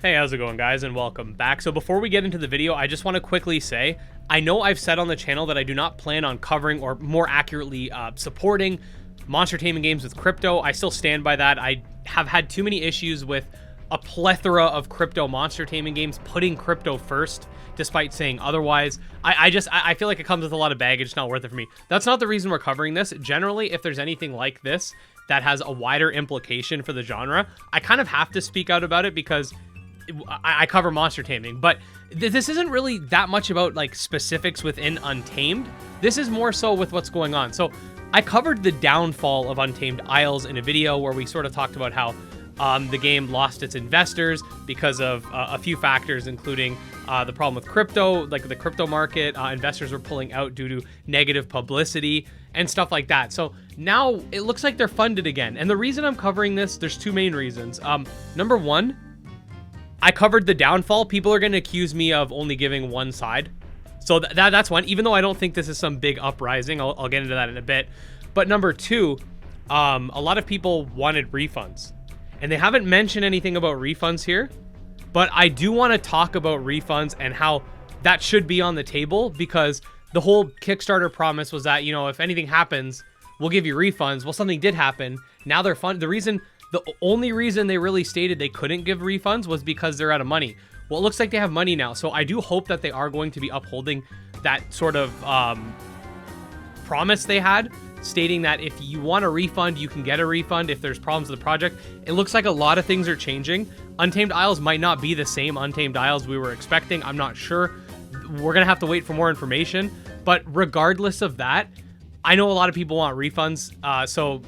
Hey, how's it going, guys, and welcome back. So before we get into the video, I just want to quickly say, I know I've said on the channel that I do not plan on covering, or more accurately, supporting monster taming games with crypto. I still stand by that. I have had too many issues with a plethora of crypto monster taming games putting crypto first, despite saying otherwise. I feel like it comes with a lot of baggage. It's not worth it for me. That's not the reason we're covering this. Generally, if there's anything like this that has a wider implication for the genre, I kind of have to speak out about it because I cover monster taming. But this isn't really that much about like specifics within Untamed. This is more so with what's going on. So I covered the downfall of Untamed Isles in a video where we sort of talked about how the game lost its investors because of a few factors, including the problem with crypto, like the crypto market. Investors were pulling out due to negative publicity and stuff like that. So now it looks like they're funded again. And the reason I'm covering this, there's two main reasons. Number one, I covered the downfall. People are going to accuse me of only giving one side. So that's one, even though I don't think this is some big uprising. I'll get into that in a bit. But number two, a lot of people wanted refunds. And they haven't mentioned anything about refunds here. But I do want to talk about refunds and how that should be on the table, because the whole Kickstarter promise was that, you know, if anything happens, we'll give you refunds. Well, something did happen. Now they're funded. The only reason they really stated they couldn't give refunds was because they're out of money. Well, it looks like they have money now. So I do hope that they are going to be upholding that sort of promise they had, stating that if you want a refund, you can get a refund if there's problems with the project. It looks like a lot of things are changing. Untamed Isles might not be the same Untamed Isles we were expecting. I'm not sure. We're going to have to wait for more information. But regardless of that, I know a lot of people want refunds. So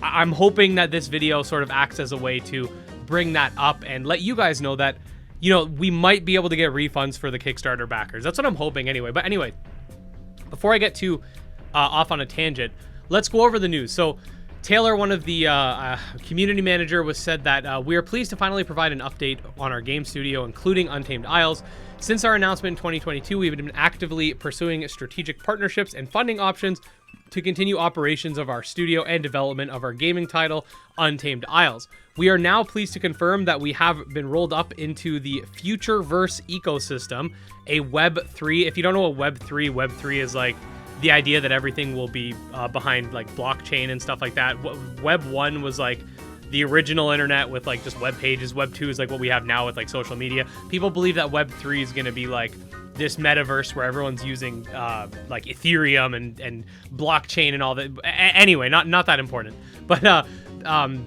I'm hoping that this video sort of acts as a way to bring that up and let you guys know that, you know, we might be able to get refunds for the Kickstarter backers. That's what I'm hoping anyway. But anyway, before I get too off on a tangent, let's go over the news. So Taylor, one of the community manager, was said that we are pleased to finally provide an update on our game studio, including Untamed Isles. Since our announcement in 2022, we've been actively pursuing strategic partnerships and funding options to continue operations of our studio and development of our gaming title, Untamed Isles. We are now pleased to confirm that we have been rolled up into the Futureverse ecosystem, a Web3. If you don't know what Web3 is like, the idea that everything will be behind like blockchain and stuff like that. Web 1 was like the original internet with like just web pages. Web 2 is like what we have now with like social media. People believe that Web 3 is going to be like this metaverse where everyone's using like Ethereum and blockchain and all that. Anyway, not that important. But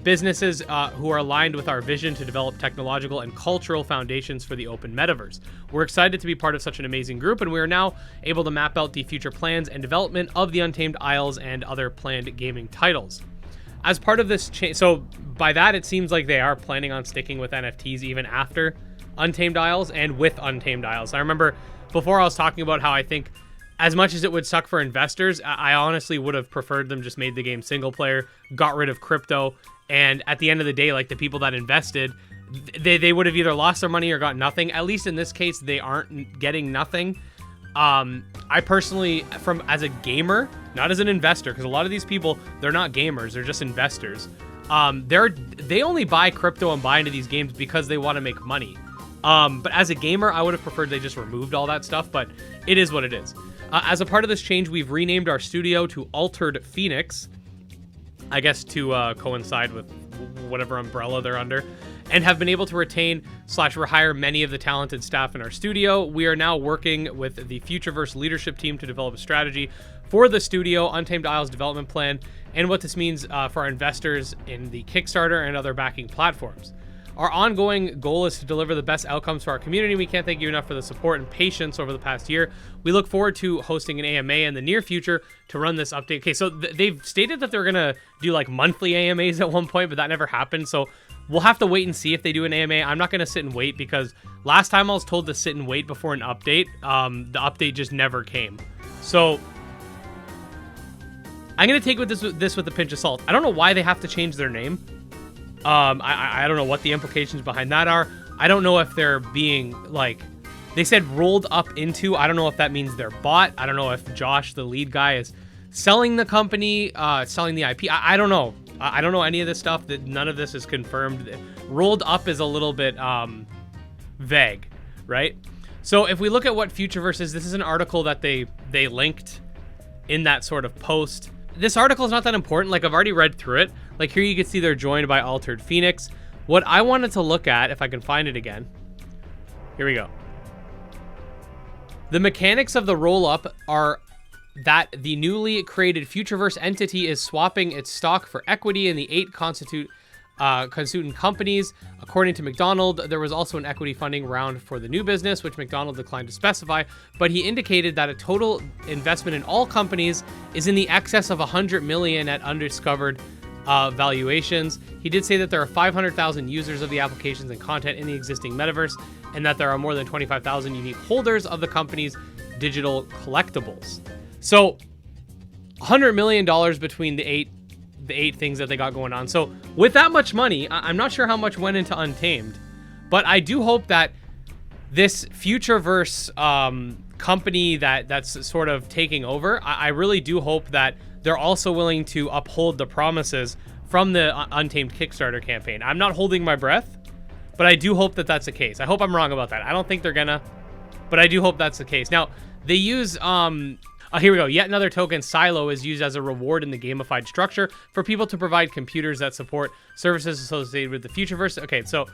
businesses who are aligned with our vision to develop technological and cultural foundations for the open metaverse. We're excited to be part of such an amazing group, and we are now able to map out the future plans and development of the Untamed Isles and other planned gaming titles. As part of this change, so by that it seems like they are planning on sticking with NFTs even after Untamed Isles and with Untamed Isles. I remember before I was talking about how I think as much as it would suck for investors, I honestly would have preferred them just made the game single player, got rid of crypto, and at the end of the day, like the people that invested, they would have either lost their money or got nothing. At least in this case, they aren't getting nothing. I personally, as a gamer, not as an investor, because a lot of these people, they're not gamers, they're just investors. They only buy crypto and buy into these games because they want to make money. But as a gamer, I would have preferred they just removed all that stuff, but it is what it is. As a part of this change, we've renamed our studio to Altered Phoenix, I guess to coincide with whatever umbrella they're under, and have been able to retain / rehire many of the talented staff in our studio. We are now working with the Futureverse leadership team to develop a strategy for the studio, Untamed Isles development plan, and what this means for our investors in the Kickstarter and other backing platforms. Our ongoing goal is to deliver the best outcomes for our community. We can't thank you enough for the support and patience over the past year. We look forward to hosting an AMA in the near future to run this update. Okay, so they've stated that they're going to do like monthly AMAs at one point, but that never happened. So we'll have to wait and see if they do an AMA. I'm not going to sit and wait because last time I was told to sit and wait before an update, the update just never came. So I'm going to take this with a pinch of salt. I don't know why they have to change their name. I don't know what the implications behind that are. I don't know if they're being like, they said rolled up into, I don't know if that means they're bought. I don't know if Josh, the lead guy, is selling the company, selling the IP. I don't know. I don't know any of this stuff. That none of this is confirmed. Rolled up is a little bit vague, right? So if we look at what Futureverse is, this is an article that they linked in that sort of post. This article is not that important. Like, I've already read through it. Like, here you can see they're joined by Altered Phoenix. What I wanted to look at, if I can find it again. Here we go. The mechanics of the roll-up are that the newly created Futureverse entity is swapping its stock for equity in the 8 constituent companies. According to McDonald, there was also an equity funding round for the new business, which McDonald declined to specify, but he indicated that a total investment in all companies is in the excess of 100 million at undiscovered valuations. He did say that there are 500,000 users of the applications and content in the existing metaverse, and that there are more than 25,000 unique holders of the company's digital collectibles. So $100 million between the eight things that they got going on. So with that much money, I'm not sure how much went into Untamed, but I do hope that this Futureverse company that's sort of taking over, I really do hope that they're also willing to uphold the promises from the Untamed Kickstarter campaign. I'm not holding my breath, but I do hope that that's the case. I hope I'm wrong about that. I don't think they're gonna, but I do hope that's the case. Now, they use here we go. Yet another token, Silo, is used as a reward in the gamified structure for people to provide computers that support services associated with the Futureverse. Okay, so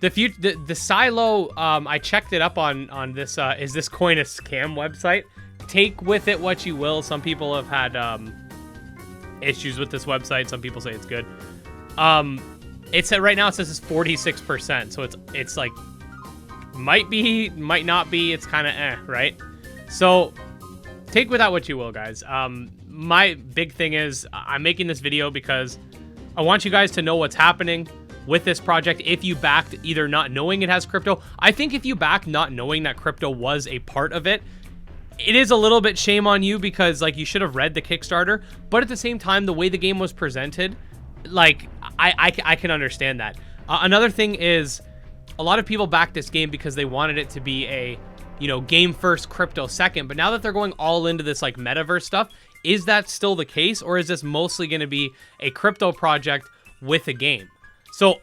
the Silo, I checked it up on this. Is this coin a scam website? Take with it what you will. Some people have had issues with this website. Some people say it's good. It said right now it says it's 46%. So it's like might be, might not be. It's kind of right? So take with that what you will, guys. My big thing is I'm making this video because I want you guys to know what's happening with this project. If you backed either not knowing it has crypto, I think if you backed not knowing that crypto was a part of it, it is a little bit shame on you because like you should have read the Kickstarter, but at the same time, the way the game was presented, like I can understand that. Another thing is a lot of people backed this game because they wanted it to be a, you know, game first, crypto second. But now that they're going all into this like metaverse stuff, is that still the case? Or is this mostly going to be a crypto project with a game? So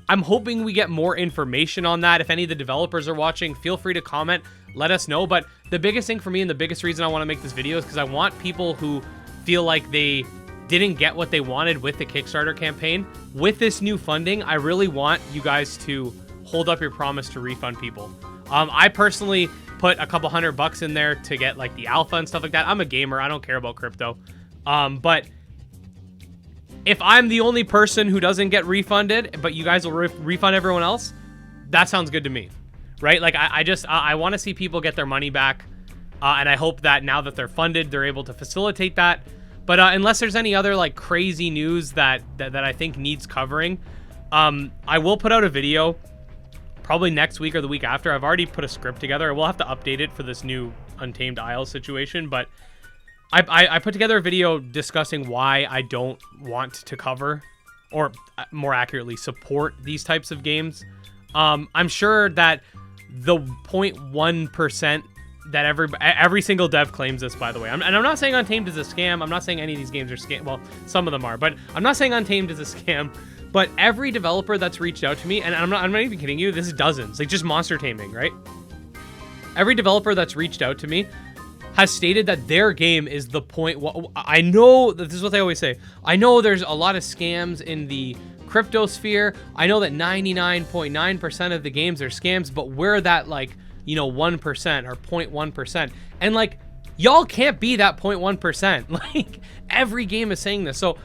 I'm hoping we get more information on that. If any of the developers are watching, feel free to comment, let us know. But the biggest thing for me and the biggest reason I want to make this video is because I want people who feel like they didn't get what they wanted with the Kickstarter campaign. With this new funding, I really want you guys to hold up your promise to refund people. I personally put a couple $100 in there to get like the alpha and stuff like that. I'm a gamer. I don't care about crypto. But if I'm the only person who doesn't get refunded, but you guys will refund everyone else, that sounds good to me, right? Like I want to see people get their money back. And I hope that now that they're funded, they're able to facilitate that. But unless there's any other like crazy news that I think needs covering, I will put out a video probably next week or the week after. I've already put a script together. I will have to update it for this new Untamed Isles situation, but I put together a video discussing why I don't want to cover, or more accurately, support these types of games. I'm sure that the 0.1% that every single dev claims this, by the way. And I'm not saying Untamed is a scam. I'm not saying any of these games are scam. Well, some of them are, but I'm not saying Untamed is a scam. But every developer that's reached out to me, and I'm not even kidding you, this is dozens, like just monster taming, right? Every developer that's reached out to me has stated that their game is the point. I know that this is what they always say. I know there's a lot of scams in the crypto sphere. I know that 99.9% of the games are scams, but we're that like, you know, 1% or 0.1%. And like, y'all can't be that 0.1%. Like every game is saying this. So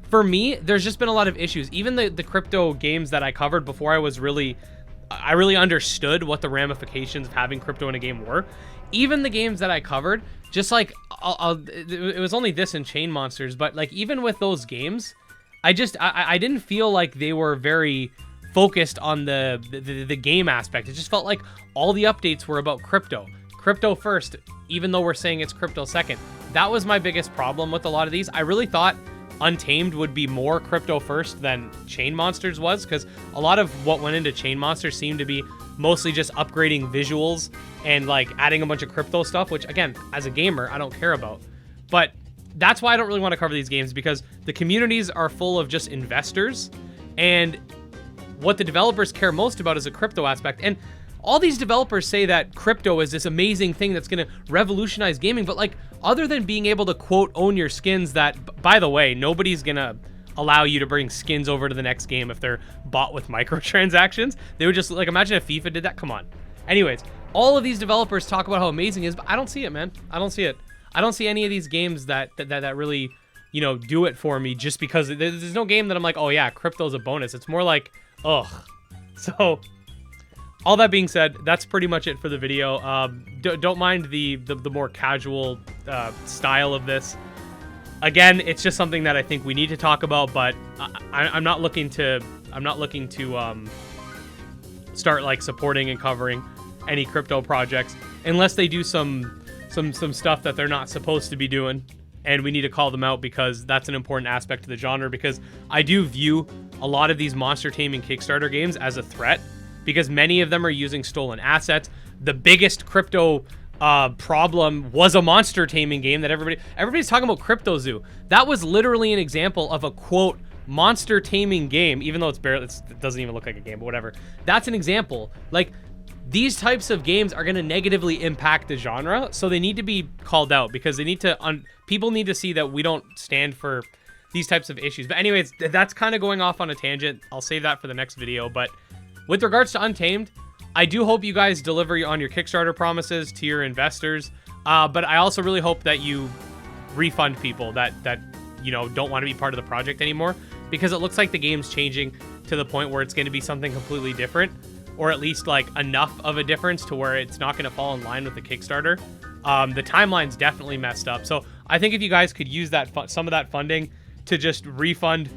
for me, there's just been a lot of issues. Even the crypto games that I covered before I really understood what the ramifications of having crypto in a game were. Even the games that I covered, just like, it was only this and Chain Monsters, but like even with those games, I didn't feel like they were very focused on the game aspect. It just felt like all the updates were about crypto. Crypto first, even though we're saying it's crypto second. That was my biggest problem with a lot of these. I really thought Untamed would be more crypto first than Chain Monsters was, because a lot of what went into Chain Monsters seemed to be mostly just upgrading visuals and like adding a bunch of crypto stuff, which again, as a gamer, I don't care about. But that's why I don't really want to cover these games, because the communities are full of just investors, and what the developers care most about is a crypto aspect. And all these developers say that crypto is this amazing thing that's going to revolutionize gaming, but like, other than being able to quote own your skins, that, by the way, nobody's going to allow you to bring skins over to the next game if they're bought with microtransactions. They would just, like, imagine if FIFA did that. Come on. Anyways, all of these developers talk about how amazing it is, but I don't see it, man. I don't see it. I don't see any of these games that really, you know, do it for me, just because there's no game that I'm like, oh yeah, crypto's a bonus. It's more like, ugh. So all that being said, that's pretty much it for the video. Don't mind the more casual style of this. Again, it's just something that I think we need to talk about, but I'm not looking to start like supporting and covering any crypto projects unless they do some stuff that they're not supposed to be doing, and we need to call them out, because that's an important aspect to the genre. Because I do view a lot of these monster taming Kickstarter games as a threat, because many of them are using stolen assets. The biggest crypto problem was a monster taming game that everybody's talking about Crypto Zoo. That was literally an example of a quote monster taming game, even though it doesn't even look like a game, but whatever. That's an example. Like, these types of games are going to negatively impact the genre, so they need to be called out, because they need to people need to see that we don't stand for these types of issues. But anyways, that's kind of going off on a tangent. I'll save that for the next video. But with regards to Untamed, I do hope you guys deliver on your Kickstarter promises to your investors. But I also really hope that you refund people that you know, don't want to be part of the project anymore, because it looks like the game's changing to the point where it's going to be something completely different, or at least like enough of a difference to where it's not going to fall in line with the Kickstarter. The timeline's definitely messed up. So I think if you guys could use that some of that funding to just refund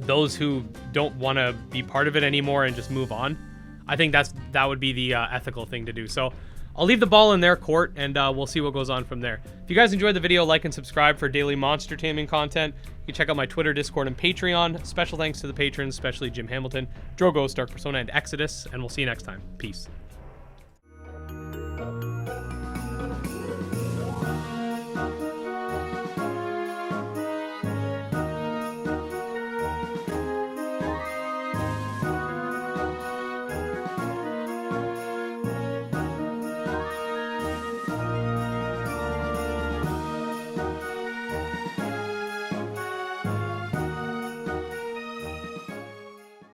those who don't want to be part of it anymore and just move on, I think that would be the ethical thing to do. So I'll leave the ball in their court, and we'll see what goes on from there. If you guys enjoyed the video, like and subscribe for daily monster taming content. You can check out my Twitter, Discord, and Patreon. Special thanks to the patrons, especially Jim Hamilton, Drogo, Dark Persona, and Exodus, and we'll see you next time. Peace.